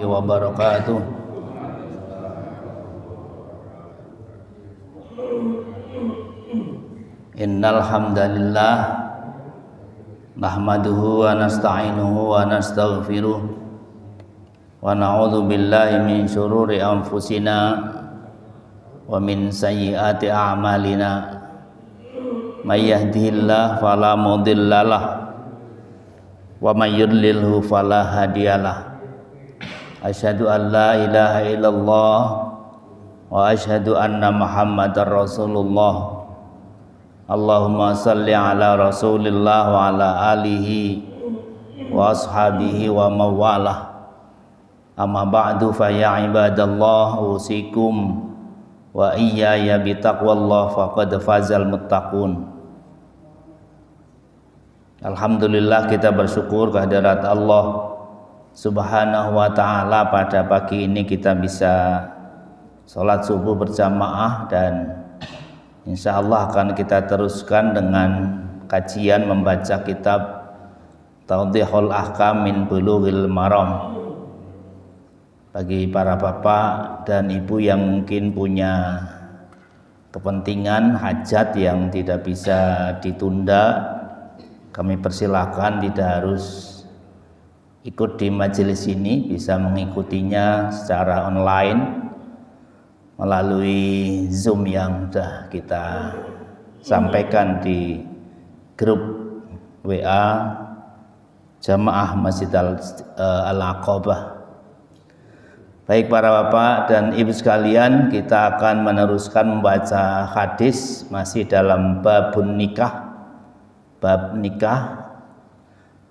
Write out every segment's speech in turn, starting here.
wabarakatuh. Innal hamdalillah nahmaduhu wa nasta'inuhu wa nastaghfiruh wa na'udzu billahi min syururi anfusina wa min sayyiati a'malina. May yahdihillahu fala mudhillalah wa may yudlilhu fala hadiyalah. Asyhadu an la ilaha illallah wa asyhadu anna Muhammadar Rasulullah. Allahumma salli ala Rasulillah wa ala alihi wa ashabihi wa mawalah. Amma ba'du fa ya ibadallah, usikum wa iyaya bitaqwallah faqad fazal muttaqun. Alhamdulillah, kita bersyukur kehadirat Allah Subhanahu wa ta'ala. Pada pagi ini kita bisa sholat subuh berjamaah, dan insya Allah akan kita teruskan dengan kajian membaca kitab Tawdihul Ahkam min Bulughil Maram. Bagi para bapak dan ibu yang mungkin punya kepentingan hajat yang tidak bisa ditunda, kami persilahkan, tidak harus ikut di majelis ini, bisa mengikutinya secara online melalui Zoom yang sudah kita sampaikan di grup WA Jamaah Masjid Al-Aqabah. Baik para bapak dan ibu sekalian, kita akan meneruskan membaca hadis masih dalam babun nikah. Bab nikah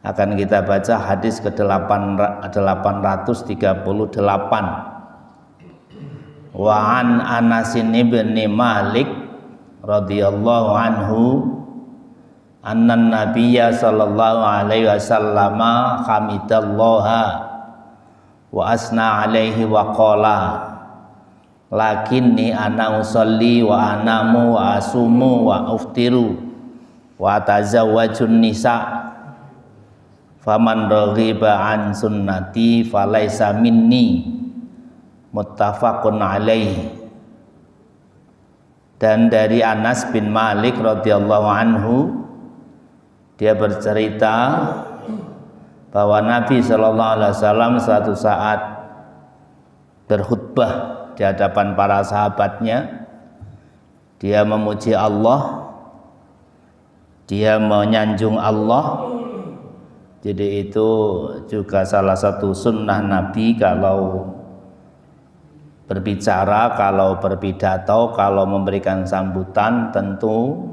akan kita baca hadis ke-838. Wa an Anas bin Malik radhiyallahu anhu anna nabiyya sallallahu alaihi wasallam hamidallaha wa asna alaihi wa qala lakinni ana usolli wa anamu wa asumu wa uftiru wa tazawwajun nisa faman raghiba an sunnati falaisa minni, muttafaqun alaih. Dan dari Anas bin Malik radhiyallahu anhu, dia bercerita bahwa Nabi sallallahu alaihi wasallam suatu saat berkhutbah di hadapan para sahabatnya. Dia memuji Allah, dia menyanjung Allah. Jadi itu juga salah satu sunnah Nabi, kalau berbicara, kalau berpidato, kalau memberikan sambutan, tentu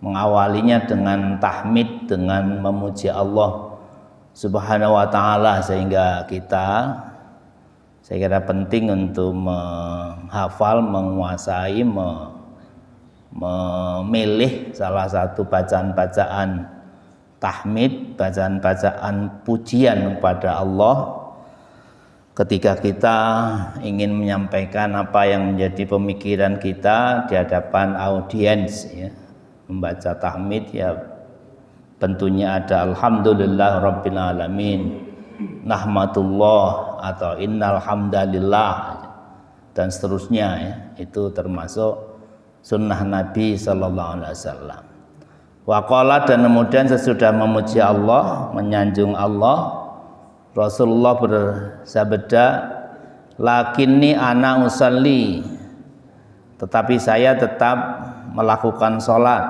mengawalinya dengan tahmid, dengan memuji Allah Subhanahu wa ta'ala. Sehingga saya kira penting untuk menghafal, menguasai, memilih salah satu bacaan-bacaan tahmid, bacaan-bacaan pujian kepada Allah ketika kita ingin menyampaikan apa yang menjadi pemikiran kita di hadapan audiens, ya. Membaca tahmid, ya, tentunya ada alhamdulillah rabbil alamin, nahmatullah, atau innal hamdalillah, dan seterusnya, ya. Itu termasuk sunnah Nabi sallallahu alaihi wasallam. Waqala, dan kemudian sesudah memuji Allah, menyanjung Allah, Rasulullah bersabda, lakinni ana usalli, tetapi saya tetap melakukan sholat,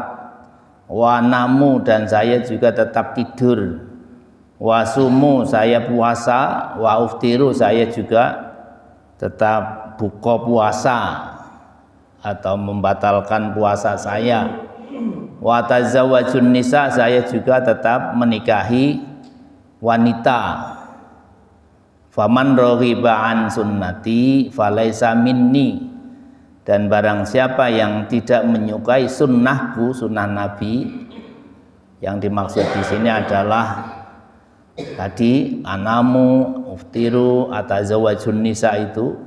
wa namu, dan saya juga tetap tidur, wa sumu, saya puasa, wa uftiru, saya juga tetap buka puasa atau membatalkan puasa saya, wa tazawwajun nisa, saya juga tetap menikahi wanita. Faman raghiba an sunnati falaisa minni, dan barang siapa yang tidak menyukai sunnahku, sunnah Nabi, yang dimaksud di sini adalah tadi anamu, uftiru, atazawwajun nisa itu,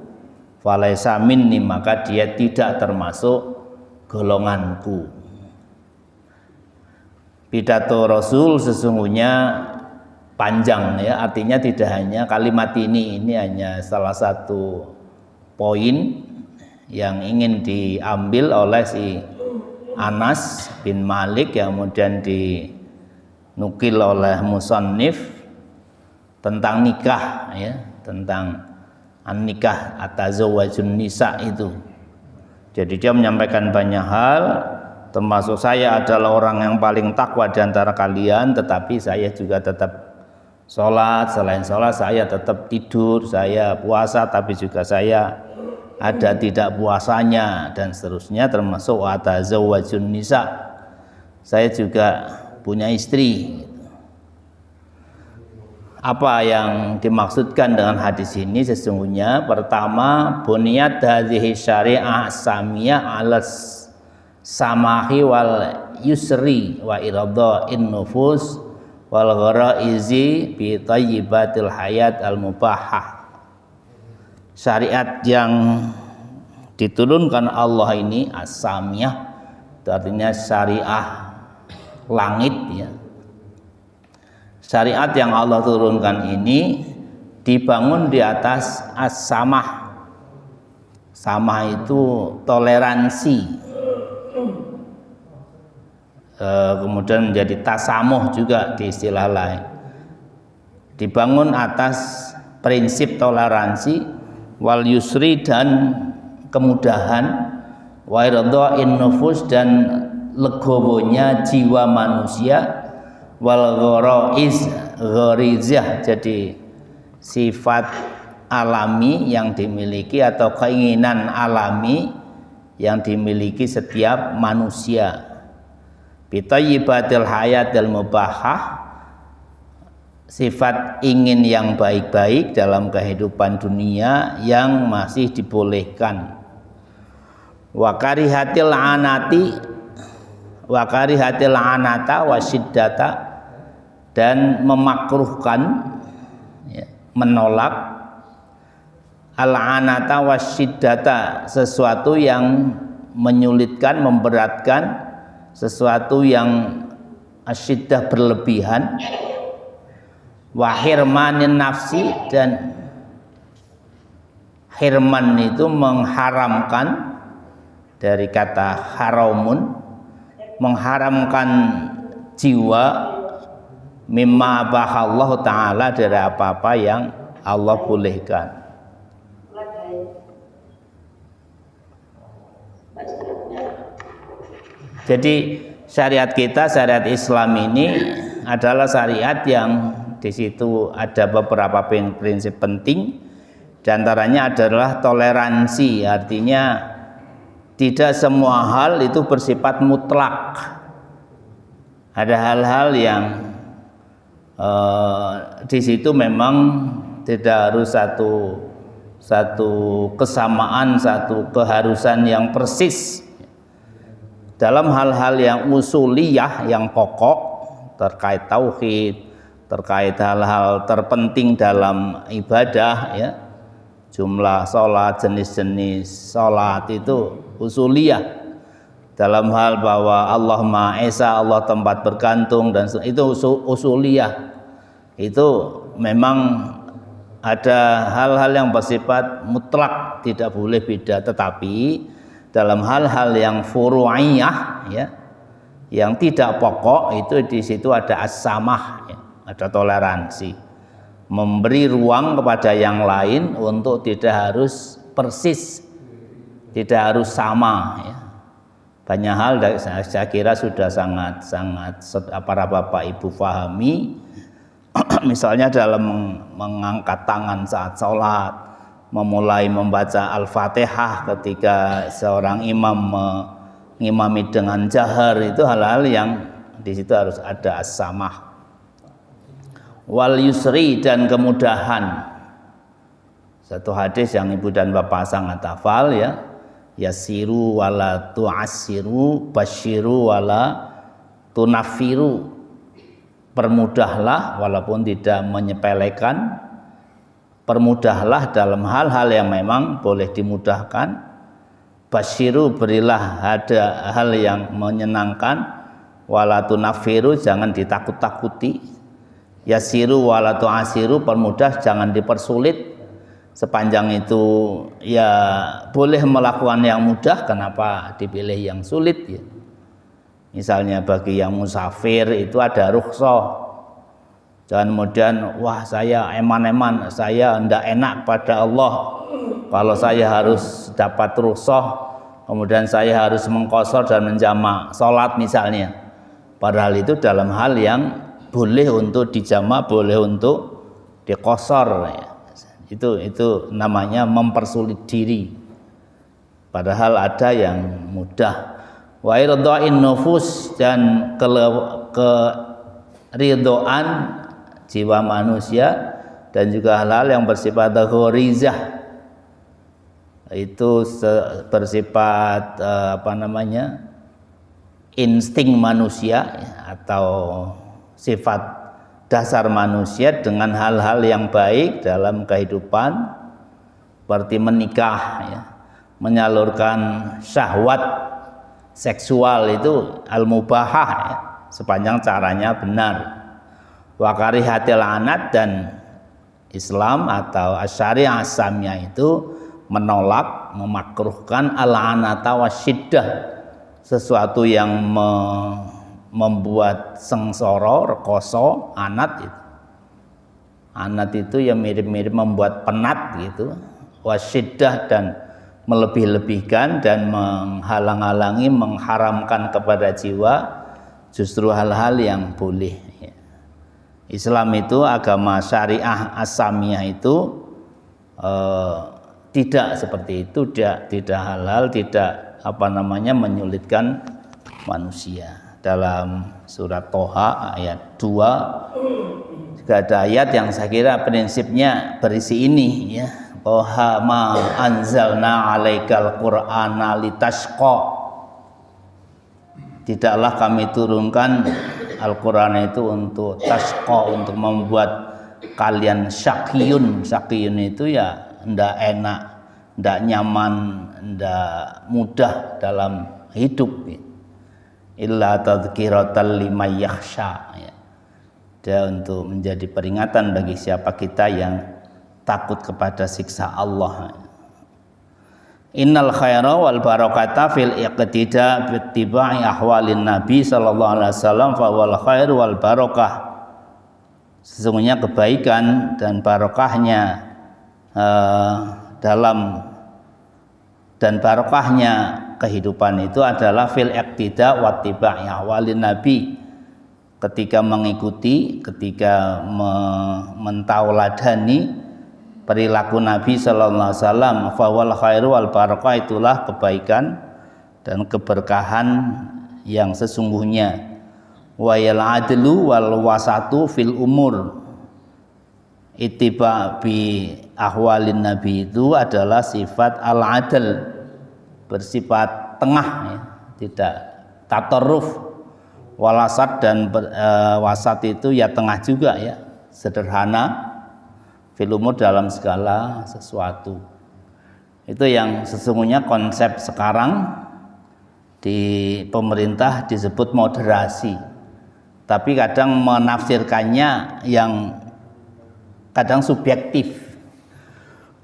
falaisa minni, maka dia tidak termasuk golonganku. Pidato Rasul sesungguhnya panjang ya, artinya tidak hanya kalimat ini hanya salah satu poin yang ingin diambil oleh si Anas bin Malik yang kemudian dinukil oleh musannif tentang nikah ya, tentang an-nikah atazawwajun nisa itu. Jadi dia menyampaikan banyak hal, termasuk saya adalah orang yang paling takwa di antara kalian, tetapi saya juga tetap sholat, selain sholat saya tetap tidur, saya puasa tapi juga saya ada tidak puasanya dan seterusnya, termasuk atazawwajun nisa, saya juga punya istri. Apa yang dimaksudkan dengan hadis ini? Sesungguhnya pertama, buniyat hadhihi syariah samiyah alas samahi wal yusri wa iradha'in nufus wal gharaizi bi thayyibatil hayat al mubahah. Syariat yang diturunkan Allah ini as-samiyah, itu artinya syariah langit ya. Syariat yang Allah turunkan ini dibangun di atas as-samah. Samah itu toleransi. Kemudian menjadi tasamuh juga di istilah lain, dibangun atas prinsip toleransi, wal yusri dan kemudahan, wa iradha'in nufus dan legowonya jiwa manusia, wal gharizah jadi sifat alami yang dimiliki atau keinginan alami yang dimiliki setiap manusia. Bitayyibatil hayatil mubahah, sifat ingin yang baik-baik dalam kehidupan dunia yang masih dibolehkan. Wa karihatil anata wasiddata, dan memakruhkan ya, menolak al-anata wasiddata, sesuatu yang menyulitkan, memberatkan, sesuatu yang asyiddah berlebihan, wa hirmanin nafsi, dan hirman itu mengharamkan, dari kata haramun, mengharamkan jiwa, mimma bahallahu ta'ala, dari apa-apa yang Allah bolehkan. Jadi syariat kita, syariat Islam ini adalah syariat yang di situ ada beberapa prinsip penting. Di antaranya adalah toleransi, artinya tidak semua hal itu bersifat mutlak. Ada hal-hal yang di situ memang tidak harus satu kesamaan, satu keharusan yang persis. Dalam hal-hal yang usuliyah, yang pokok terkait tauhid, terkait hal-hal terpenting dalam ibadah ya, jumlah sholat, jenis-jenis sholat itu usuliyah. Dalam hal bahwa Allah Maha Esa, Allah tempat bergantung, dan itu usuliyah. Itu memang ada hal-hal yang bersifat mutlak, tidak boleh beda. Tetapi dalam hal-hal yang furu'iyah ya, yang tidak pokok, itu di situ ada as-samah ya, ada toleransi, memberi ruang kepada yang lain untuk tidak harus persis, tidak harus sama ya. Banyak hal saya kira sudah sangat para bapak ibu pahami. Misalnya dalam mengangkat tangan saat sholat, memulai membaca Al-Fatihah ketika seorang imam mengimami dengan jahar, itu hal-hal yang di situ harus ada as-samah. Wal yusri, dan kemudahan. Satu hadis yang ibu dan bapak sangat hafal ya, yasiru wala tu'assiru, basyiru wala tunafiru. Permudahlah walaupun tidak menyepelekan, permudahlah dalam hal-hal yang memang boleh dimudahkan. Basyiru, berilah ada hal yang menyenangkan. Wala tunafiru, jangan ditakut-takuti. Yasiru wala tu'asiru, permudah jangan dipersulit. Sepanjang itu ya boleh melakukan yang mudah, kenapa dipilih yang sulit ya. Misalnya bagi yang musafir itu ada rukhsah. Jangan kemudian wah saya eman-eman, saya tidak enak pada Allah kalau saya harus dapat rukhsah, kemudian saya harus mengqashar dan menjamak salat misalnya. Padahal itu dalam hal yang boleh untuk dijamak, boleh untuk diqashar ya. Itu namanya mempersulit diri. Padahal ada yang mudah. Wa irda'in nufus, dan keridhaan jiwa manusia, dan juga hal-hal yang bersifat gharizah, itu bersifat insting manusia atau sifat dasar manusia dengan hal-hal yang baik dalam kehidupan, seperti menikah ya, menyalurkan syahwat seksual itu al-mubahah ya, sepanjang caranya benar. Wa karihatil anat, dan Islam atau syariah as-samiyah itu menolak, memakruhkan al-anata wasyiddah, sesuatu yang membuat sengsara, rekoso. Anat itu yang mirip-mirip membuat penat gitu. Wasyiddah, dan melebih-lebihkan dan menghalang-halangi, mengharamkan kepada jiwa justru hal-hal yang boleh. Islam itu agama syariah as-samiyah itu tidak seperti itu, tidak halal, tidak menyulitkan manusia. Dalam surat Toha ayat 2 juga ada ayat yang saya kira prinsipnya berisi ini ya. Toha ma anzalna alaikal qur'ana litashqa, tidaklah kami turunkan Al-Quran itu untuk tashqa, untuk membuat kalian syaqiyun. Syaqiyun itu ya ndak enak, ndak nyaman, ndak mudah dalam hidup. Illa tadhkiratan liman yakhsha ya. Dia untuk menjadi peringatan bagi siapa kita yang takut kepada siksa Allah. Innal khaira wal barakata fil iqtida bittiba'i ahwalin nabi sallallahu alaihi wasallam fa wal khair wal barakah. Sesungguhnya kebaikan dan barokahnya dan barokahnya kehidupan itu adalah fil iqtida wattiba'i ahwalin nabi, ketika mengikuti, ketika mentauladani perilaku Nabi sallallahu alaihi wasallam. Fawal khairu wal barakah, itulah kebaikan dan keberkahan yang sesungguhnya. Wayal adlu wal wasatu fil umur, ittiba bi ahwalin nabi itu adalah sifat al adl, bersifat tengah ya, tidak tatarruf. Walasat dan wasat itu ya tengah juga ya, sederhana fil umur, dalam segala sesuatu. Itu yang sesungguhnya konsep sekarang di pemerintah disebut moderasi, tapi kadang menafsirkannya yang kadang subjektif.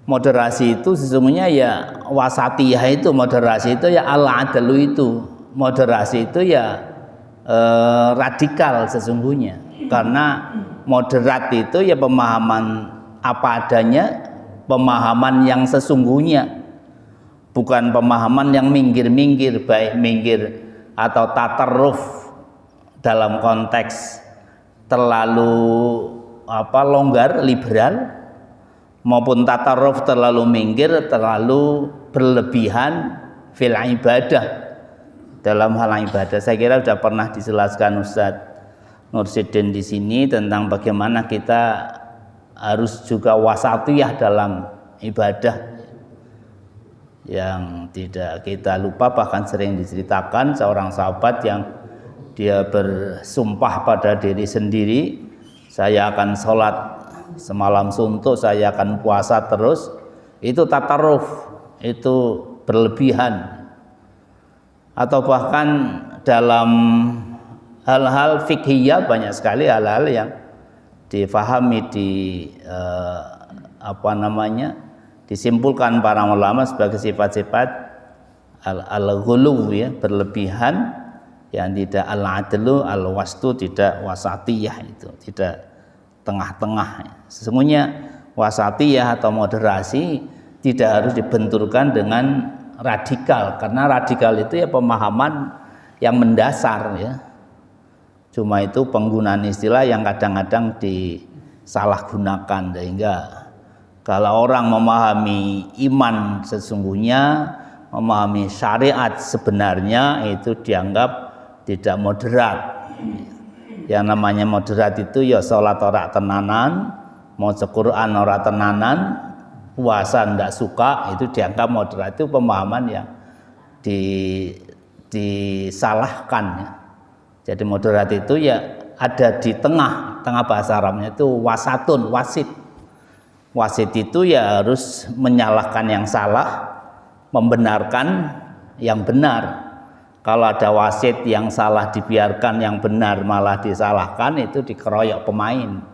Moderasi itu sesungguhnya ya wasatiyah, itu moderasi itu ya al-adlu, itu moderasi itu ya radikal sesungguhnya, karena moderat itu ya pemahaman apa adanya, pemahaman yang sesungguhnya, bukan pemahaman yang minggir-minggir, baik minggir atau tatarruf dalam konteks terlalu longgar, liberal, maupun tatarruf terlalu minggir, terlalu berlebihan fil ibadah, dalam hal ibadah. Saya kira sudah pernah dijelaskan Ustadz Nursidin di sini tentang bagaimana kita harus juga wasatiyah dalam ibadah, yang tidak kita lupa. Bahkan sering diceritakan seorang sahabat yang dia bersumpah pada diri sendiri, saya akan sholat semalam suntuk, saya akan puasa terus. Itu tatarruf, itu berlebihan. Atau bahkan dalam hal-hal fikhiyah banyak sekali hal-hal yang difahami disimpulkan para ulama sebagai sifat-sifat al-ghulu ya, berlebihan, yang tidak al-adlu, al-wastu, tidak wasatiyah, itu tidak tengah-tengah. Sesungguhnya wasatiyah atau moderasi tidak harus dibenturkan dengan radikal, karena radikal itu ya pemahaman yang mendasar ya. Cuma itu penggunaan istilah yang kadang-kadang disalahgunakan, sehingga kalau orang memahami iman sesungguhnya, memahami syariat sebenarnya, itu dianggap tidak moderat. Yang namanya moderat itu ya sholat ora tenanan, maca Quran ora tenanan, puasa ndak suka, itu dianggap moderat. Itu pemahaman yang disalahkan ya. Jadi moderat itu ya ada di tengah bahasa Arabnya itu wasatun, wasit. Wasit itu ya harus menyalahkan yang salah, membenarkan yang benar. Kalau ada wasit yang salah dibiarkan, yang benar malah disalahkan, itu dikeroyok pemain.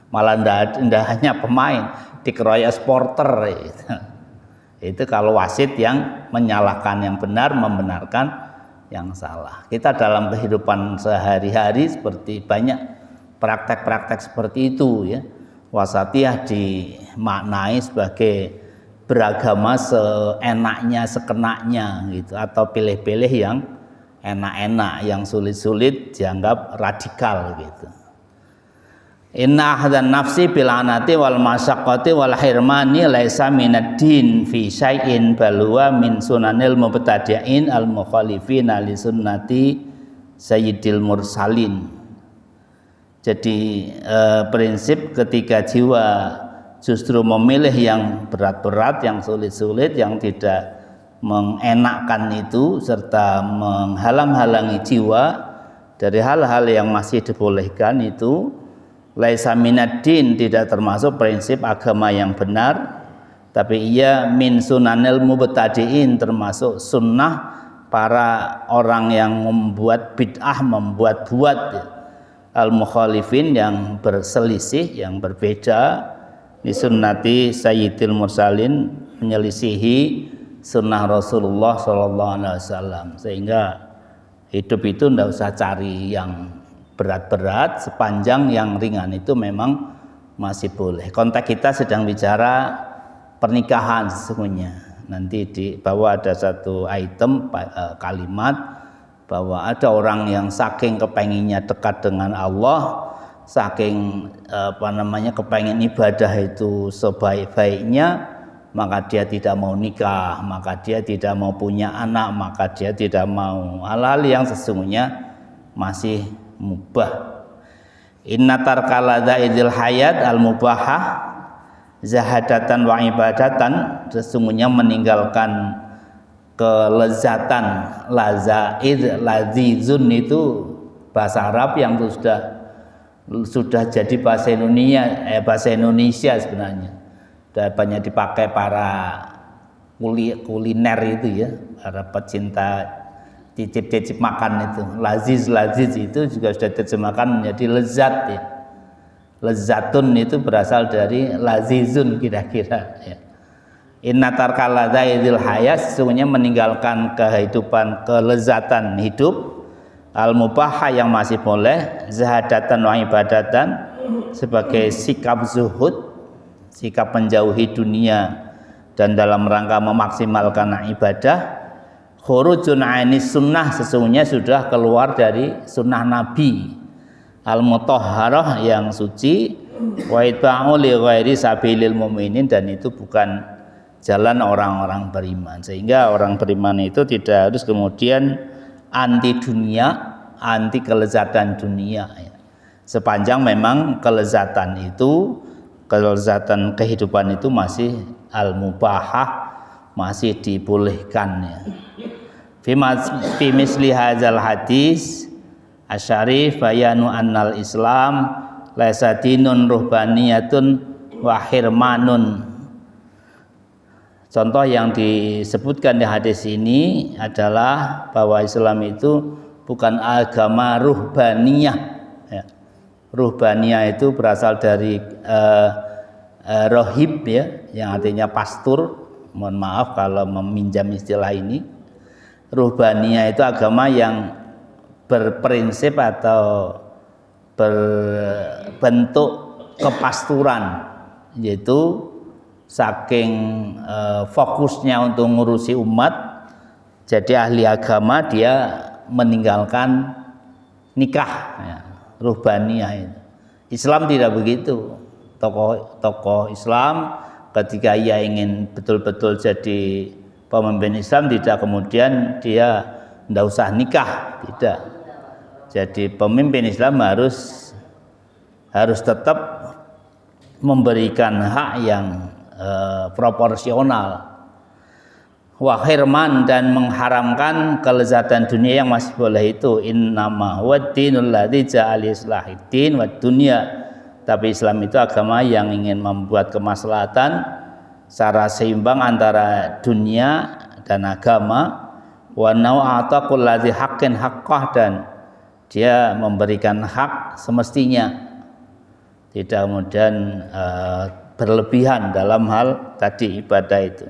Malah tidak hanya pemain, dikeroyok supporter gitu. Itu kalau wasit yang menyalahkan yang benar, membenarkan yang salah. Kita dalam kehidupan sehari-hari seperti banyak praktek-praktek seperti itu ya. Wasatiyah dimaknai sebagai beragama seenaknya, sekenaknya gitu, atau pilih-pilih yang enak-enak, yang sulit-sulit dianggap radikal gitu. Inna ahdan nafsi bil anati wal masyaqqati wal hirmani laisa minad din fi syai'in bal huwa min sunanil mubtadi'in al mukhalifina li sunnati sayyidil mursalin. Jadi prinsip ketika jiwa justru memilih yang berat-berat, yang sulit-sulit, yang tidak mengenakkan itu, serta menghalang-halangi jiwa dari hal-hal yang masih dibolehkan, itu laisa minaddin, tidak termasuk prinsip agama yang benar, tapi ia min sunanil mubtadi'in, termasuk sunnah para orang yang membuat bid'ah, membuat al mukhalifin, yang berselisih, yang berbeda, di sunnati sayyidil mursalin, menyelisihi sunnah Rasulullah SAW. Sehingga hidup itu tidak usah cari yang berat-berat, sepanjang yang ringan itu memang masih boleh. Konteks kita sedang bicara pernikahan sesungguhnya. Nanti di bawah ada satu item kalimat bahwa ada orang yang saking kepenginnya dekat dengan Allah, saking kepengen ibadah itu sebaik-baiknya, maka dia tidak mau nikah, maka dia tidak mau punya anak, maka dia tidak mau hal-hal yang sesungguhnya masih mubah. Inna tarkala idil hayat al mubahah zahadatan wa ibadatan, sesungguhnya meninggalkan kelezatan, lazizun itu bahasa Arab yang sudah jadi bahasa Indonesia sebenarnya. Dan banyak dipakai para kuliner itu ya, para pecinta cicip-cicip makan itu. Laziz itu juga sudah diterjemahkan menjadi lezat ya. Lezatun itu berasal dari lazizun kira-kira ya. Inna tarkal ladzaidzil hayat, sesungguhnya meninggalkan kehidupan, kelezatan hidup, al mubahah yang masih boleh, zahadatan wa ibadatan, sebagai sikap zuhud, sikap menjauhi dunia dan dalam rangka memaksimalkan ibadah. Khurujun ainis sunnah, sesungguhnya sudah keluar dari sunnah Nabi al mutahharah yang suci, wa itba'u li ghairi sabilil mu'minin, dan itu bukan jalan orang-orang beriman. Sehingga orang beriman itu tidak harus kemudian anti dunia, anti kelezatan dunia ya. Sepanjang memang kelezatan kehidupan itu masih al mubahah, masih dibolehkan ya. Fi misli hadzal hadis asyarif bayanu annal Islam laisa dinun ruhbaniyatun wa hirmanun. Contoh yang disebutkan di hadis ini adalah bahwa Islam itu bukan agama ruhbaniyah ya. Ruhbaniyah itu berasal dari rohib ya, yang artinya pastur. Mohon maaf kalau meminjam istilah ini. Ruhbaniyah itu agama yang berprinsip atau berbentuk kepasturan, yaitu saking fokusnya untuk ngurusi umat, jadi ahli agama dia meninggalkan nikah ya, ruhbaniyah itu. Islam tidak begitu. Tokoh Islam ketika ia ingin betul-betul jadi pemimpin Islam, tidak kemudian dia tidak usah nikah, tidak. Jadi pemimpin Islam harus tetap memberikan hak yang proporsional. Wa khirman, dan mengharamkan kelezatan dunia yang masih boleh itu. Innama huwad dinul ladzi ja'ala islahiddin wad dunya. Tapi Islam itu agama yang ingin membuat kemaslahatan secara seimbang antara dunia dan agama. Wa nau'ata kulladzi haqqin haqqah, dan dia memberikan hak semestinya, tidak kemudian berlebihan dalam hal tadi ibadah itu.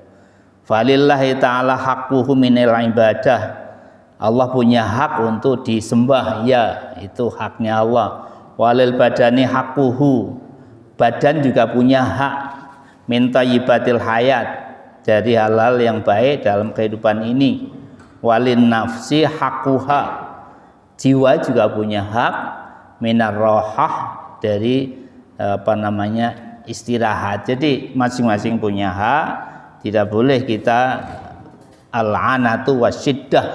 Falillahi ta'ala haqquhu minal ibadah. Allah punya hak untuk disembah, ya, itu haknya Allah. Walil badani haqquhu, badan juga punya hak min thayyibatil hayat, dari hal-hal yang baik dalam kehidupan ini. Walin nafsi haqquha, jiwa juga punya hak minar rohah, dari istirahat. Jadi masing-masing punya hak. Tidak boleh kita al-anatu wasyiddah,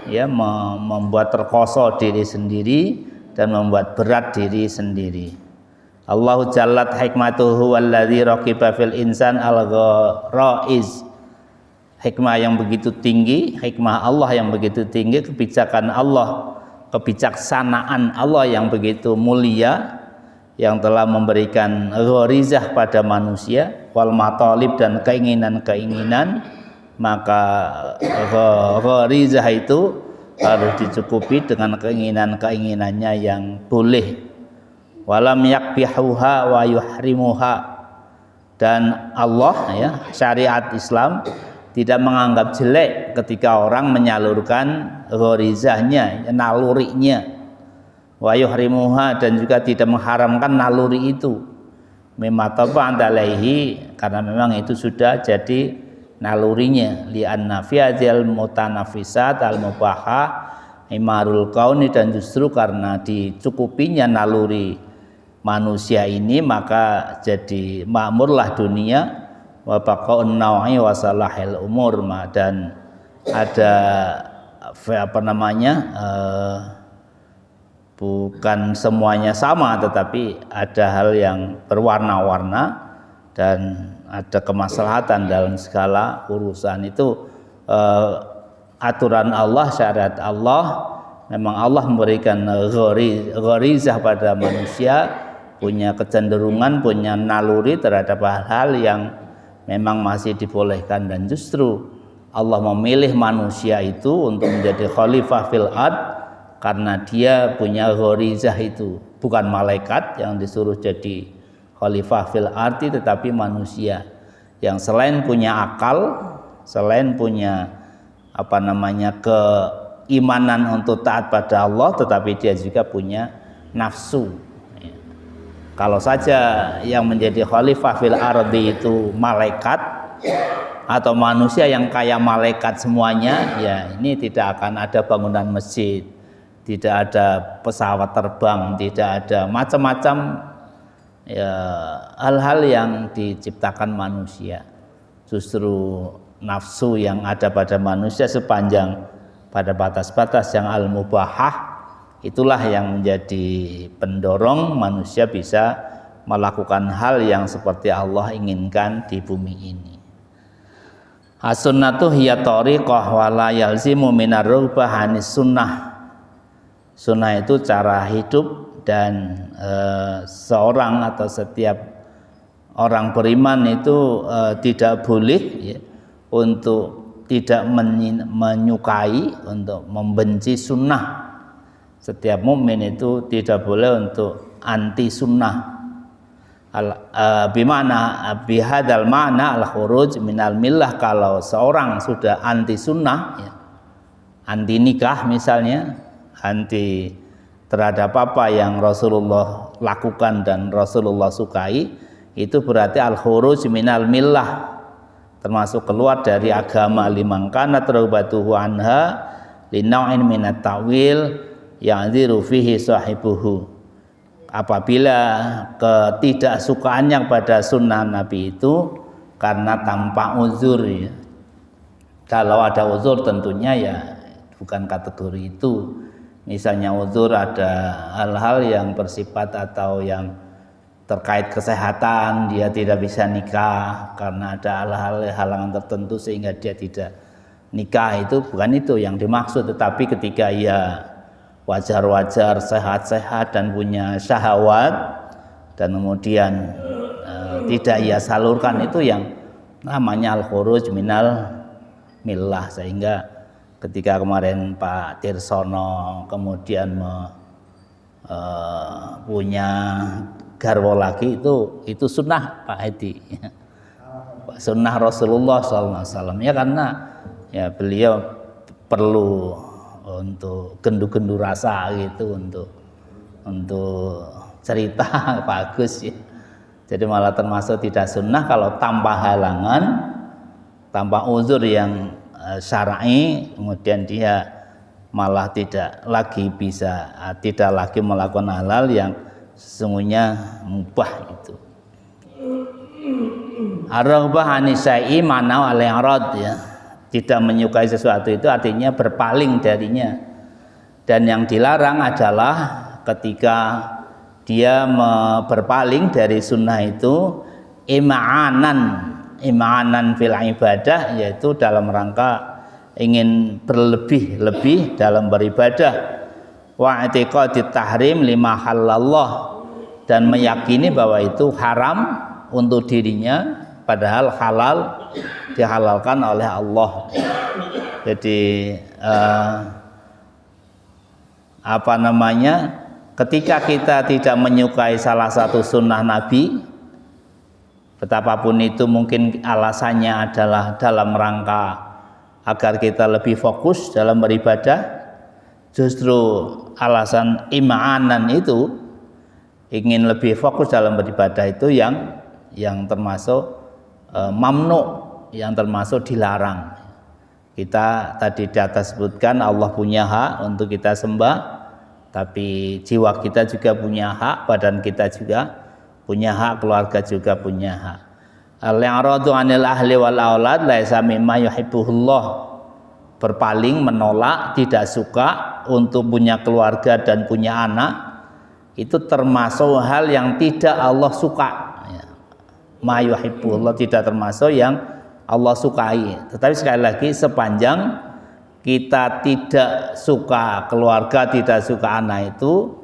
ya, membuat terkoso diri sendiri dan membuat berat diri sendiri. Allahu jallat hikmatuhu walladzi raqiba fil insan al-gharaiz. Hikmah yang begitu tinggi, hikmah Allah yang begitu tinggi, kebijaksanaan Allah yang begitu mulia, yang telah memberikan gharizah pada manusia, wal matalib, dan keinginan-keinginan. Maka gharizah itu harus dicukupi dengan keinginan-keinginannya yang boleh. Walam yakbihuha wa yuhrimuha, dan Allah, ya, syariat Islam tidak menganggap jelek ketika orang menyalurkan gharizahnya, nalurinya. Wa yuhrimuha, dan juga tidak mengharamkan naluri itu. Mimataba alaihi, karena memang itu sudah jadi nalurinya. Li anna fi hadzal mutanafisat al mubahah imarul kauni, dan justru karena dicukupinya naluri manusia ini, maka jadi makmurlah dunia. Wa baqaun nawa'i wa salahil umur, dan ada bukan semuanya sama, tetapi ada hal yang berwarna-warna dan ada kemaslahatan dalam segala urusan itu. Aturan Allah, syariat Allah, memang Allah memberikan gharizah pada manusia, punya kecenderungan, punya naluri terhadap hal-hal yang memang masih dibolehkan, dan justru Allah memilih manusia itu untuk menjadi khalifah fil ard karena dia punya gharizah itu. Bukan malaikat yang disuruh jadi khalifah fil ardi, tetapi manusia yang selain punya akal, selain punya keimanan untuk taat pada Allah, tetapi dia juga punya nafsu. Kalau saja yang menjadi khalifah fil ardi itu malaikat atau manusia yang kayak malaikat semuanya, ya ini tidak akan ada bangunan masjid, tidak ada pesawat terbang, tidak ada macam-macam ya, hal-hal yang diciptakan manusia. Justru nafsu yang ada pada manusia sepanjang pada batas-batas yang al-mubahah, itulah yang menjadi pendorong manusia bisa melakukan hal yang seperti Allah inginkan di bumi ini. As-sunnatu hiya tariqah wa la yalzimu minar rughbah hanis sunnah. Sunnah itu cara hidup, dan seorang atau setiap orang beriman itu tidak boleh, ya, untuk tidak menyukai, untuk membenci sunnah. Setiap mukmin itu tidak boleh untuk anti sunnah. Bimana bihadal makna al khuruj minal millah, kalau seorang sudah anti sunnah ya, anti nikah misalnya, anti terhadap apa yang Rasulullah lakukan dan Rasulullah sukai, itu berarti al khuruj minal millah, termasuk keluar dari agama. Liman kana taubatuhu anha linau'in minat ta'wil ya'dziru fihi sahibuhu, apabila ketidaksukaannya pada sunnah Nabi itu karena tanpa uzur ya. Kalau ada uzur tentunya ya bukan kategori itu. Misalnya uzur ada hal-hal yang bersifat atau yang terkait kesehatan, dia tidak bisa nikah karena ada hal-hal halangan tertentu sehingga dia tidak nikah, itu bukan itu yang dimaksud. Tetapi ketika ia wajar-wajar sehat-sehat dan punya syahwat dan kemudian tidak ia salurkan, itu yang namanya al-khuruj minal millah. Sehingga ketika kemarin Pak Tirsono kemudian punya garwo lagi, itu sunnah Pak Hedi, sunnah Rasulullah SAW ya, karena ya beliau perlu untuk gendu-gendu rasa gitu, untuk cerita bagus ya. Jadi malah termasuk tidak sunnah kalau tanpa halangan, tanpa uzur yang syar'i, kemudian dia malah tidak lagi melakukan halal yang sesungguhnya mubah itu. Ar-raghbah anisai manau al-i'rad ya. Tidak menyukai sesuatu itu artinya berpaling darinya. Dan yang dilarang adalah ketika dia berpaling dari sunnah itu ima'anan fil ibadah, yaitu dalam rangka ingin berlebih-lebih dalam beribadah, wa i'tiqadit tahrim lima halallah, dan meyakini bahwa itu haram untuk dirinya padahal halal dihalalkan oleh Allah. Jadi ketika kita tidak menyukai salah satu sunnah Nabi, betapapun itu mungkin alasannya adalah dalam rangka agar kita lebih fokus dalam beribadah, justru alasan ima'anan itu ingin lebih fokus dalam beribadah itu yang termasuk mamnu, yang termasuk dilarang. Kita tadi di atas sebutkan Allah punya hak untuk kita sembah, tapi jiwa kita juga punya hak, badan kita juga punya hak, keluarga juga punya hak. Al-i'radu 'anil ahli wal aulad laisa mimma yuhibbuhullah, berpaling, menolak, tidak suka untuk punya keluarga dan punya anak, itu termasuk hal yang tidak Allah suka. Ma yuhibbullah tidak termasuk yang Allah sukai. Tetapi sekali lagi, sepanjang kita tidak suka keluarga, tidak suka anak itu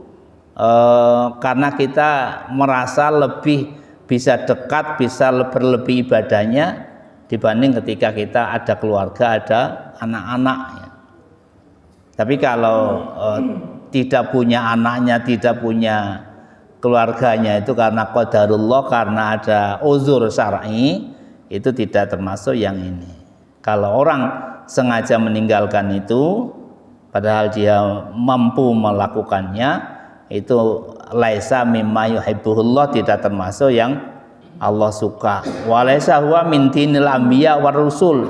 karena kita merasa lebih bisa dekat, bisa berlebih ibadahnya dibanding ketika kita ada keluarga, ada anak-anak ya. Tapi kalau tidak punya anaknya, tidak punya keluarganya, itu karena qadarullah, karena ada uzur syar'i, itu tidak termasuk yang ini. Kalau orang sengaja meninggalkan itu padahal dia mampu melakukannya, itu laisa mimma yuhibbuhullah, tidak termasuk yang Allah suka. Wa laisa huwa min dinil anbiya war rusul,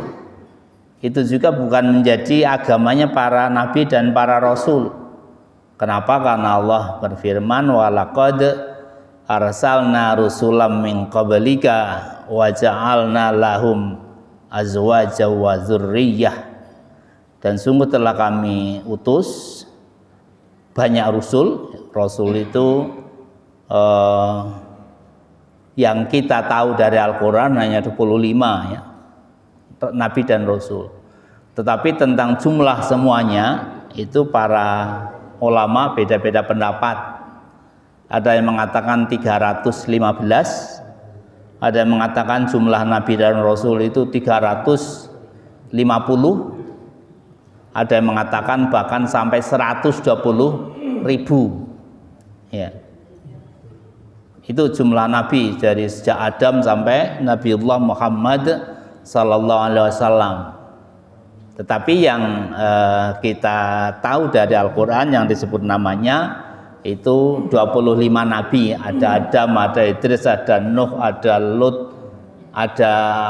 itu juga bukan menjadi agamanya para nabi dan para rasul. Kenapa? Karena Allah berfirman, wa laqad arsalna rusulam min qablika wa ja'alna lahum azwaja wa dzurriyyah, dan sungguh telah kami utus banyak rasul. Rasul itu yang kita tahu dari Al-Quran hanya 25 ya, nabi dan rasul. Tetapi tentang jumlah semuanya itu para ulama beda-beda pendapat. Ada yang mengatakan 315, ada yang mengatakan jumlah nabi dan rasul itu 350, ada yang mengatakan bahkan sampai 120.000 ya. Itu jumlah nabi dari sejak Adam sampai Nabiullah Muhammad sallallahu alaihi wasallam. Tetapi yang kita tahu dari Al-Qur'an yang disebut namanya itu 25 nabi. Ada Adam, ada Idris, ada Nuh, ada Lut, ada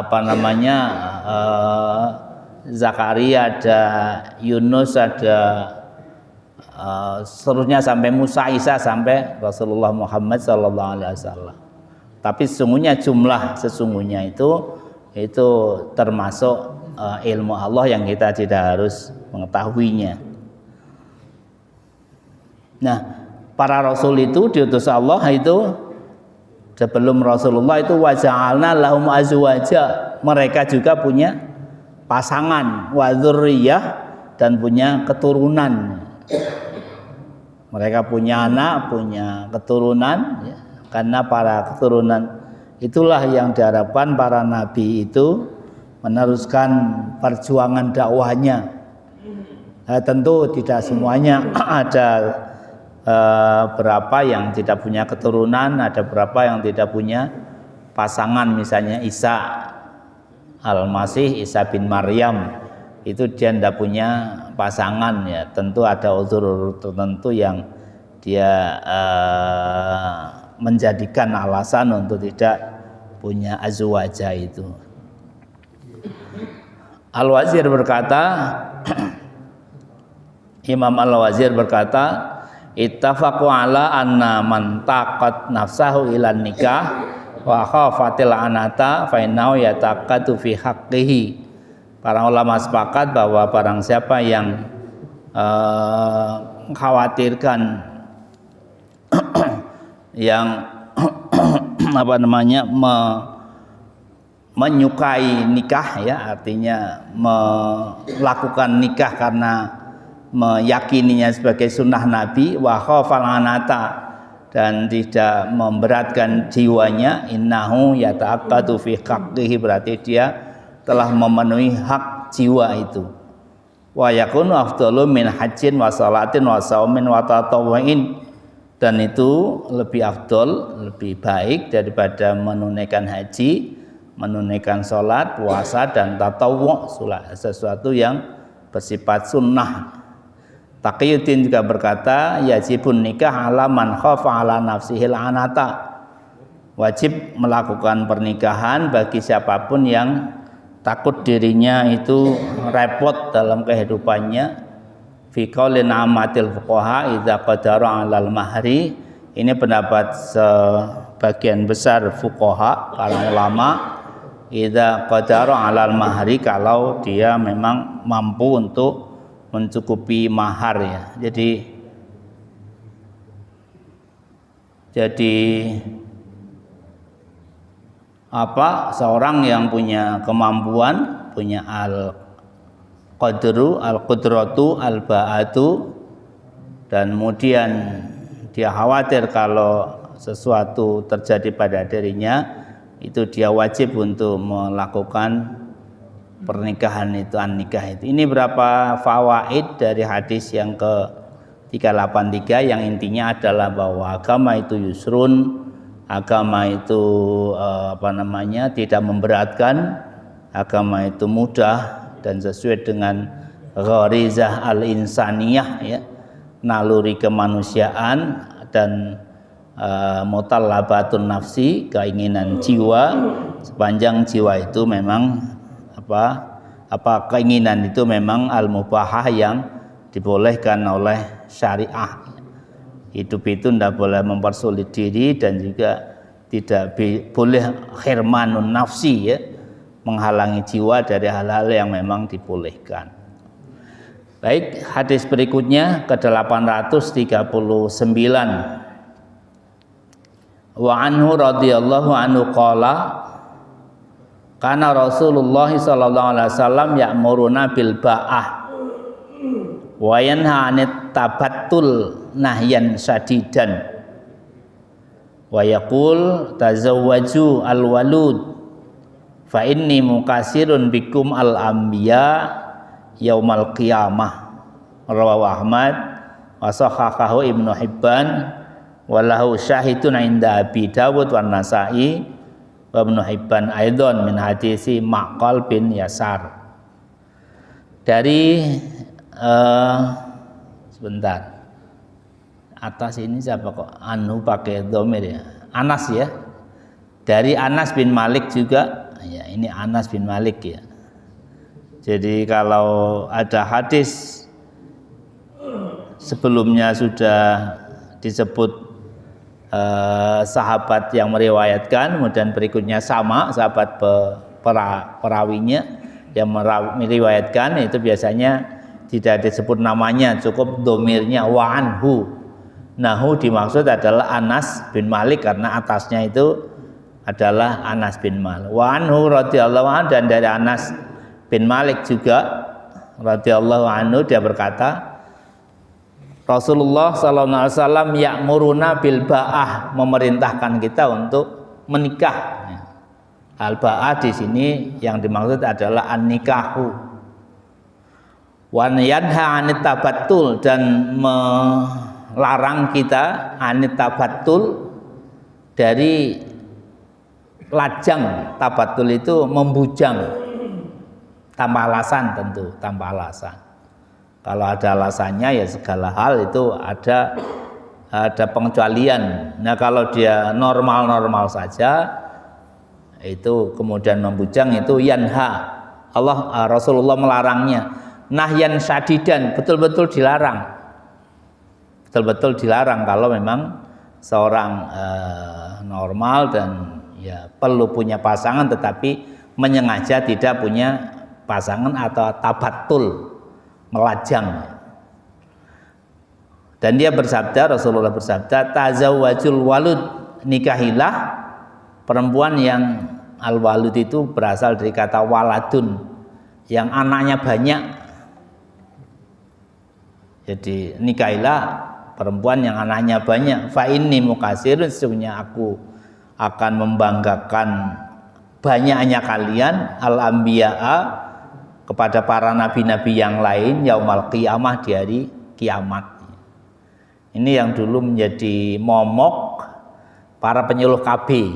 Zakaria, ada Yunus, ada seterusnya sampai Musa, Isa, sampai Rasulullah Muhammad sallallahu alaihi wasallam. Tapi sesungguhnya itu termasuk ilmu Allah yang kita tidak harus mengetahuinya. Nah, para rasul itu diutus Allah itu sebelum Rasulullah itu waja'alna lahum azwaja, mereka juga punya pasangan, wa dzurriyyah, dan punya keturunan. Mereka punya anak, punya keturunan ya. Karena para keturunan itulah yang diharapkan para nabi itu meneruskan perjuangan dakwahnya. Tentu tidak semuanya ada berapa yang tidak punya keturunan, ada berapa yang tidak punya pasangan. Misalnya Isa Al-Masih, Isa bin Maryam, itu dia tidak punya pasangan ya. Tentu ada uzur tertentu yang dia menjadikan alasan untuk tidak punya azwaja itu. Al-Wazir berkata, Imam Al-Wazir berkata, ittafaqu ala anna man taqat nafsahu ilan nikah wa khafatil anata fa innahu yataqatu fi haqqihi. Para ulama sepakat bahwa barang siapa yang mengkhawatirkan yang menyukai nikah ya, artinya melakukan nikah karena meyakininya sebagai sunnah Nabi, wa khafal anata, dan tidak memberatkan jiwanya, innahu yata'aqqadu fi haqqihi, berarti dia telah memenuhi hak jiwa itu. Wa yakunu afdalu min hajjin wa salatin wa saumin wa tatawwu'in, dan itu lebih afdol, lebih baik daripada menunaikan haji, menunaikan salat, puasa, dan tatawwu', sesuatu yang bersifat sunnah. Taqiyuddin juga berkata, yajibun nikah ala man khafa ala nafsihil anata, wajib melakukan pernikahan bagi siapapun yang takut dirinya itu repot dalam kehidupannya. Fi qaulin amatil fuqaha idza qadara 'alal mahri, ini pendapat sebagian besar fuqaha, para ulama, idza qadara 'alal mahri, kalau dia memang mampu untuk mencukupi mahar ya. Jadi seorang yang punya kemampuan, punya al-qadru, al-qudratu, al-ba'atu, dan kemudian dia khawatir kalau sesuatu terjadi pada dirinya, itu dia wajib untuk melakukan pernikahan itu, an-nikah itu. Ini berapa fawaid dari hadis yang ke-383 yang intinya adalah bahwa agama itu yusrun, agama itu tidak memberatkan, agama itu mudah dan sesuai dengan gharizah al-insaniyah ya, naluri kemanusiaan, dan mutallabatun nafsi, keinginan jiwa, sepanjang jiwa itu memang keinginan itu memang al-mubahah yang dibolehkan oleh syariah. Hidup itu tidak boleh mempersulit diri, dan juga tidak boleh khirmanun nafsi ya, menghalangi jiwa dari hal-hal yang memang dibolehkan. Baik, hadis berikutnya ke-839. Wa anhu radhiyallahu anhu qala kana Rasulullah sallallahu alaihi wasallam ya'muruna bil ba'ah wa yanha 'anit tabattul nahyan sadidan wa yaqul tazawwaju al-walud fa inni mukasirun bikum al-anbiya yaumal qiyamah. Rawahu Ahmad wa sahahahu Ibnu Hibban walahu syahidun inda Abi Dawud wan Nasa'i wa Ibnu Hibban aidan min hadisi Maqal bin Yasar. Dari sebentar. Atas ini siapa kok anu pakai dhamir ya? Anas ya. Dari Anas bin Malik juga. Ya, ini Anas bin Malik ya. Jadi kalau ada hadis sebelumnya sudah disebut sahabat yang meriwayatkan, kemudian berikutnya sama sahabat perawinya yang meriwayatkan, itu biasanya tidak disebut namanya, cukup domirnya wa anhu. Nahu dimaksud adalah Anas bin Malik karena atasnya itu adalah Anas bin Malik. Wa anhu radhiyallahu anhu, dan dari Anas bin Malik juga radhiyallahu anhu dia berkata, Rasulullah sallallahu alaihi wasallam ya'muruna bil ba'ah, memerintahkan kita untuk menikah. Al ba'ah di sini yang dimaksud adalah an-nikahu. Wa yanha 'anit tabattul, dan melarang kita 'anit tabattul, dari lajang. Tabattul itu membujang tanpa alasan, tentu tanpa alasan. Kalau ada alasannya ya segala hal itu ada pengecualian. Nah kalau dia normal-normal saja itu kemudian membujang, itu yanha. Rasulullah melarangnya. Nahyan syadidan, betul-betul dilarang. Betul-betul dilarang kalau memang seorang normal dan ya perlu punya pasangan tetapi menyengaja tidak punya pasangan atau tabattul, melajang. Dan dia bersabda, Rasulullah bersabda, tazawwajul walud, nikahilah perempuan yang al-walud itu berasal dari kata waladun, yang anaknya banyak. Jadi nikahilah perempuan yang anaknya banyak. Fa inni mukasirun, sesungguhnya aku akan membanggakan banyaknya kalian al-anbiya'a, kepada para nabi-nabi yang lain yaumal qiyamah, di hari kiamat. Ini yang dulu menjadi momok para penyuluh KB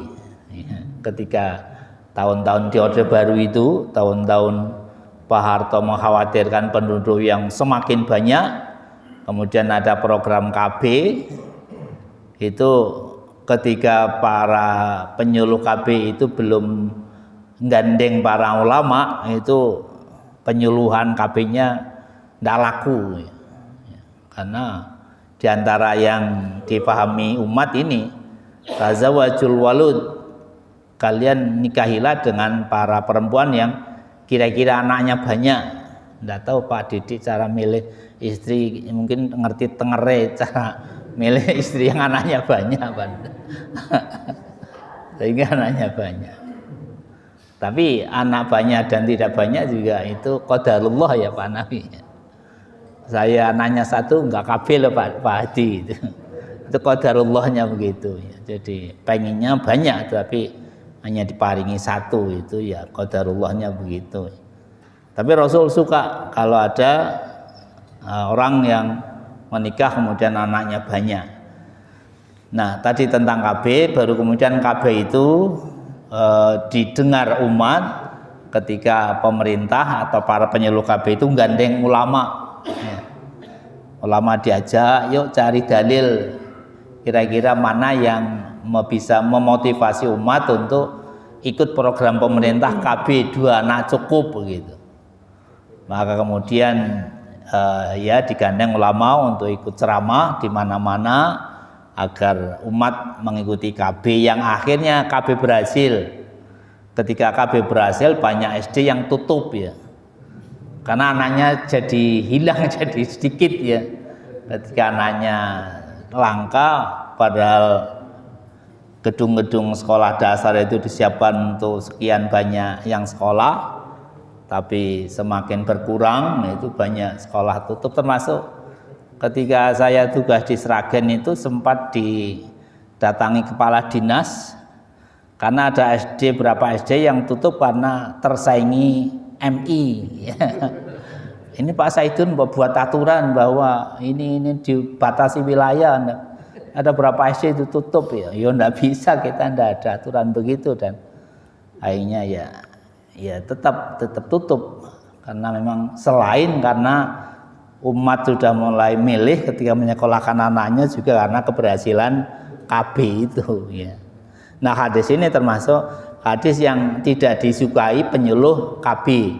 ketika tahun-tahun di Orde Baru itu, tahun-tahun Pak Harto mengkhawatirkan penduduk yang semakin banyak, kemudian ada program KB. Itu ketika para penyuluh KB itu belum gandeng para ulama, itu penyuluhan KB-nya tidak laku ya. Karena diantara yang dipahami umat ini, tazawwajul walud, kalian nikahilah dengan para perempuan yang kira-kira anaknya banyak. Tidak tahu Pak Didik cara milih istri, mungkin ngerti tengere cara milih istri yang anaknya banyak sehingga anaknya banyak. Tapi anak banyak dan tidak banyak juga itu qadarullah ya Pak Nabi. Saya anaknya satu enggak kabel Pak Hadi itu qadarullahnya begitu ya. Jadi pengennya banyak tapi hanya diparingi satu, itu ya qadarullahnya begitu. Tapi Rasul suka kalau ada orang yang menikah kemudian anaknya banyak. Nah tadi tentang KB, baru kemudian KB itu didengar umat ketika pemerintah atau para penyuluh KB itu gandeng ulama ya. Ulama diajak, yuk cari dalil kira-kira mana yang bisa memotivasi umat untuk ikut program pemerintah KB 2 anak cukup begitu. Maka kemudian ya digandeng ulama untuk ikut ceramah di mana-mana agar umat mengikuti KB, yang akhirnya KB berhasil. Ketika KB berhasil, banyak SD yang tutup ya, karena anaknya jadi hilang jadi sedikit ya. Ketika anaknya langka, padahal gedung-gedung sekolah dasar itu disiapkan untuk sekian banyak yang sekolah, tapi semakin berkurang, itu banyak sekolah tutup. Termasuk ketika saya tugas di Sragen itu sempat didatangi kepala dinas karena ada SD, berapa SD yang tutup karena tersaingi MI. Ini Pak Saidun buat aturan bahwa ini dibatasi wilayah, ada berapa SD itu tutup ya enggak bisa, kita enggak ada aturan begitu, dan akhirnya ya tetap tutup karena memang selain karena umat sudah mulai milih ketika menyekolahkan anaknya juga karena keberhasilan KB itu ya. Nah, hadis ini termasuk hadis yang tidak disukai penyuluh KB,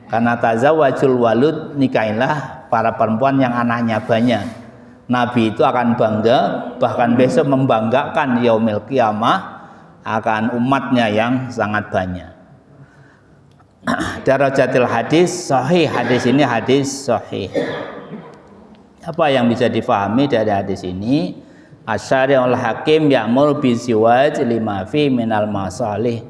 karena tazawwajul walud, nikahilah para perempuan yang anaknya banyak. Nabi itu akan bangga, bahkan besok membanggakan yaumil qiyamah akan umatnya yang sangat banyak. Darajatil hadis sahih, hadis ini hadis sahih. Apa yang bisa difahami dari hadis ini? Asyari'ul hakim ya'mur biziwaj lima fi minal masalih.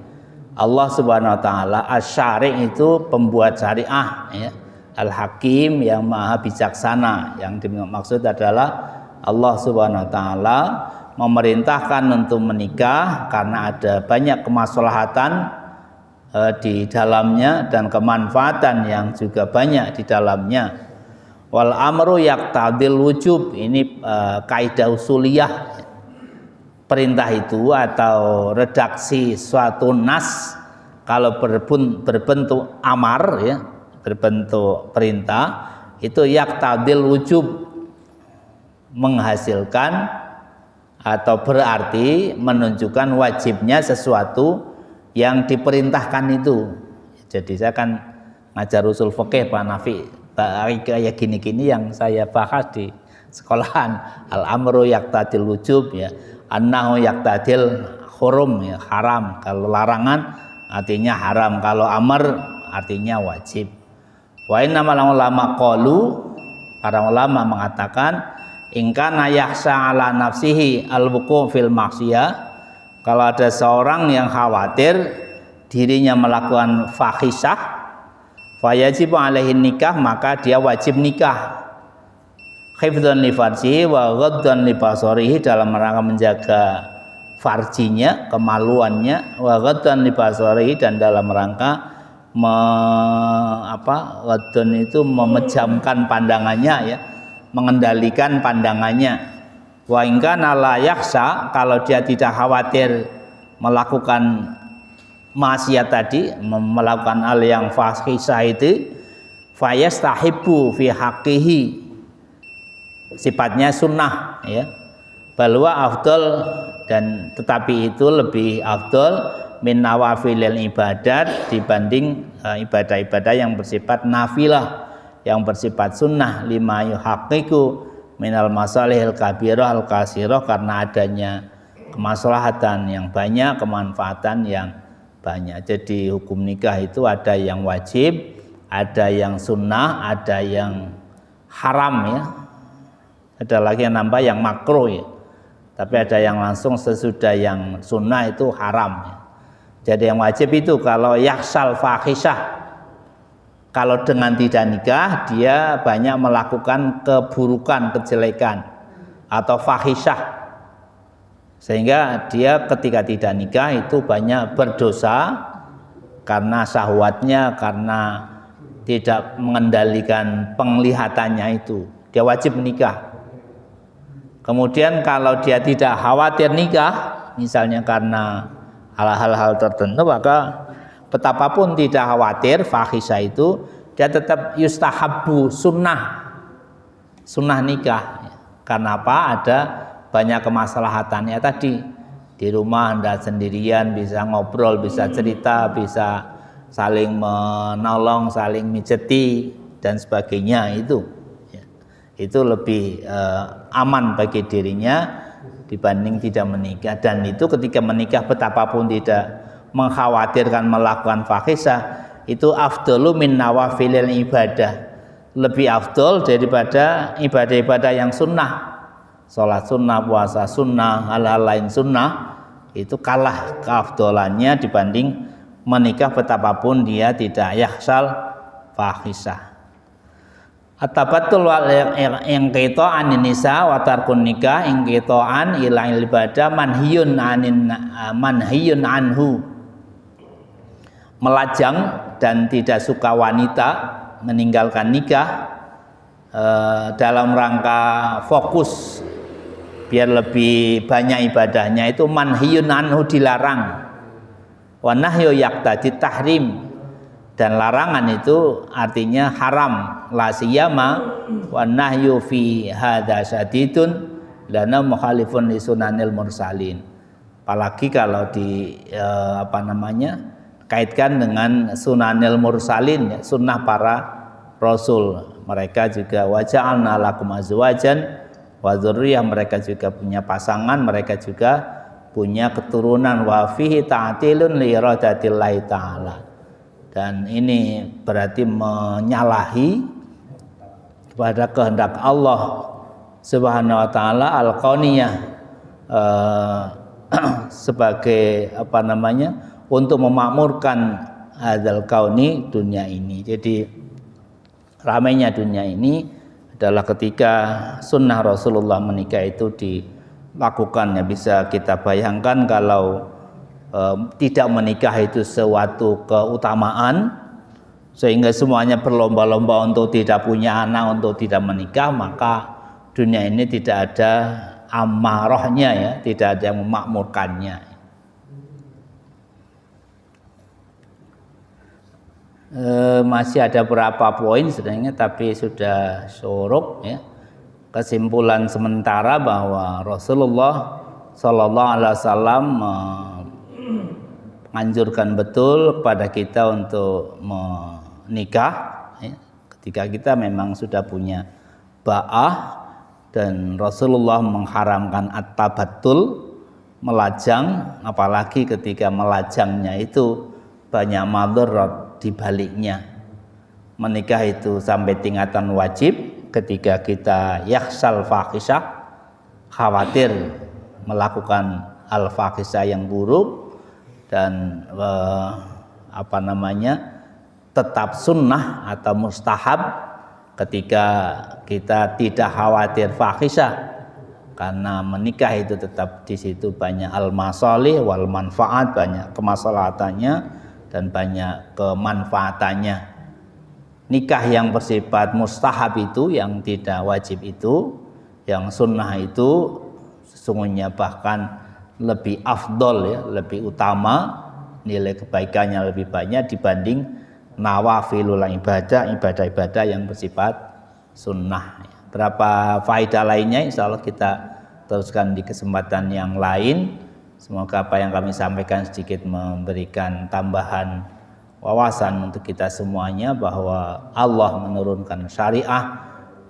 Allah Subhanahu wa taala, asyari' itu pembuat syariah ya. Al-Hakim yang maha bijaksana, yang dimaksud adalah Allah Subhanahu wa taala memerintahkan untuk menikah karena ada banyak kemaslahatan di dalamnya dan kemanfaatan yang juga banyak di dalamnya. Wal amru yaqtadil wujub, ini kaidah usuliyah. Perintah itu atau redaksi suatu nas kalau berbentuk amar ya, berbentuk perintah, itu yaqtadil wujub, menghasilkan atau berarti menunjukkan wajibnya sesuatu yang diperintahkan itu. Jadi saya kan ngajar usul fikih Pak Nafi, kayak gini-gini yang saya bahas di sekolahan. Al-amru yaqtadil wujub ya, annahu yaqtadil hurum ya, haram. Kalau larangan artinya haram, kalau amar artinya wajib. Wa innamal ulama qalu, para ulama mengatakan, in kana yakhsha ala nafsihi al-wuqu' fil maksiyah, kalau ada seorang yang khawatir dirinya melakukan fahisyah, fayajib alaihi nikah, maka dia wajib nikah. Hifdzan li farjihi wa ghaddan li basarihi, dalam rangka menjaga farjinya, kemaluannya, wa ghaddan li basarihi, dan dalam rangka ghaddan itu memejamkan pandangannya ya, mengendalikan pandangannya. Wa in kana la yakhsha, kalau dia tidak khawatir melakukan maksiat tadi, melakukan hal yang fahisyah itu, fayastahibu fi haqqihi, sifatnya sunnah ya, balwa afdal, dan tetapi itu lebih afdal min nawafilil ibadat, dibanding ibadah-ibadah yang bersifat nafilah, yang bersifat sunnah, lima yuhaqqiqu minal masalihil kabirah al-kasirah, karena adanya kemaslahatan yang banyak, kemanfaatan yang banyak. Jadi hukum nikah itu ada yang wajib, ada yang sunnah, ada yang haram ya, ada lagi yang nambah yang makruh ya, tapi ada yang langsung sesudah yang sunnah itu haram ya. Jadi yang wajib itu kalau yaksal fahisyah, kalau dengan tidak nikah dia banyak melakukan keburukan, kejelekan atau fahisyah, sehingga dia ketika tidak nikah itu banyak berdosa karena syahwatnya, karena tidak mengendalikan penglihatannya, itu dia wajib menikah. Kemudian kalau dia tidak khawatir nikah, misalnya karena hal-hal tertentu, maka betapapun tidak khawatir fahisyah itu, dia tetap yustahabbu, sunnah nikah. Karena apa? Ada banyak kemaslahatannya tadi. Di rumah Anda sendirian, bisa ngobrol, bisa cerita, bisa saling menolong, saling mijeti dan sebagainya, itu lebih aman bagi dirinya dibanding tidak menikah. Dan itu ketika menikah betapapun tidak mengkhawatirkan melakukan fahisyah, itu afdalu min nawafilil ibadah, lebih afdal daripada ibadah-ibadah yang sunnah, sholat sunnah, puasa sunnah, hal-hal lain sunnah, itu kalah keafdalannya dibanding menikah betapapun dia tidak yakhsal fahisyah. At-tabattul wal inqita'an nisa wa tarkun nikah inqita'an ila ibadah manhiyun anhu, melajang dan tidak suka wanita, meninggalkan nikah dalam rangka fokus biar lebih banyak ibadahnya itu manhiyun anhu dilarang, wa nahyu yaqtadi tahrim, dan larangan itu artinya haram, la siyama wa nahyu fi hadza syadidun lana mukhalifun li sunanil mursalin. Apalagi kalau kaitkan dengan sunanil mursalin, ya, sunnah para rasul. Mereka juga waja'alna lakum azwajan wa dzurriyyah, mereka juga punya pasangan, mereka juga punya keturunan, wa fihi ta'tilun li iradatillahi ta'ala. Dan ini berarti menyalahi kepada kehendak Allah Subhanahu wa taala al-kauniyah, sebagai untuk memakmurkan hadzal kauni, dunia ini. Jadi ramainya dunia ini adalah ketika sunnah Rasulullah menikah itu dilakukan. Ya, bisa kita bayangkan kalau tidak menikah itu suatu keutamaan sehingga semuanya berlomba-lomba untuk tidak punya anak, untuk tidak menikah, maka dunia ini tidak ada amarahnya, ya, tidak ada yang memakmurkannya. Masih ada beberapa poin sebenarnya, tapi sudah syuruk, ya. Kesimpulan sementara bahwa Rasulullah Sallallahu Alaihi Wasallam menganjurkan betul kepada kita untuk menikah, ya, ketika kita memang sudah punya ba'ah, dan Rasulullah mengharamkan at-tabattul, melajang, apalagi ketika melajangnya itu banyak madharat di baliknya. Menikah itu sampai tingkatan wajib ketika kita yakhsal fahisah, khawatir melakukan al-fahisah yang buruk, dan tetap sunnah atau mustahab ketika kita tidak khawatir fahisah, karena menikah itu tetap di situ banyak al-masalih wal manfaat, banyak kemaslahatannya dan banyak kemanfaatannya. Nikah yang bersifat mustahab itu, yang tidak wajib itu, yang sunnah itu sesungguhnya bahkan lebih afdol, ya, lebih utama, nilai kebaikannya lebih banyak dibanding nawafilul ibadah yang bersifat sunnah. Berapa faedah lainnya insya Allah kita teruskan di kesempatan yang lain. Semoga apa yang kami sampaikan sedikit memberikan tambahan wawasan untuk kita semuanya, bahwa Allah menurunkan syariah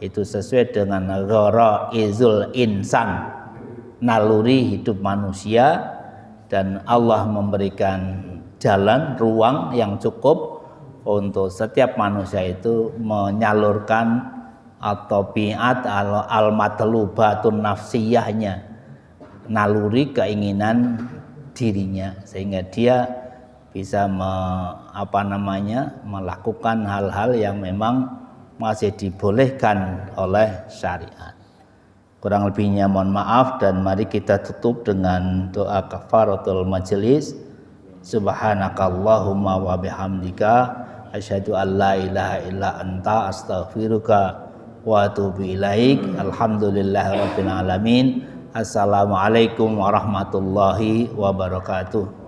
itu sesuai dengan gharaizul insan, naluri hidup manusia, dan Allah memberikan jalan, ruang yang cukup untuk setiap manusia itu menyalurkan atau biat al-matlubatun nafsiyahnya, naluri keinginan dirinya, sehingga dia bisa melakukan hal-hal yang memang masih dibolehkan oleh syariat. Kurang lebihnya mohon maaf, dan mari kita tutup dengan doa kafaratul majelis. Subhanakallahumma wa bihamdika asyhadu an la ilaha illa anta astaghfiruka wa atubu ilaik. Alhamdulillahirabbil alamin. Assalamualaikum warahmatullahi wabarakatuh.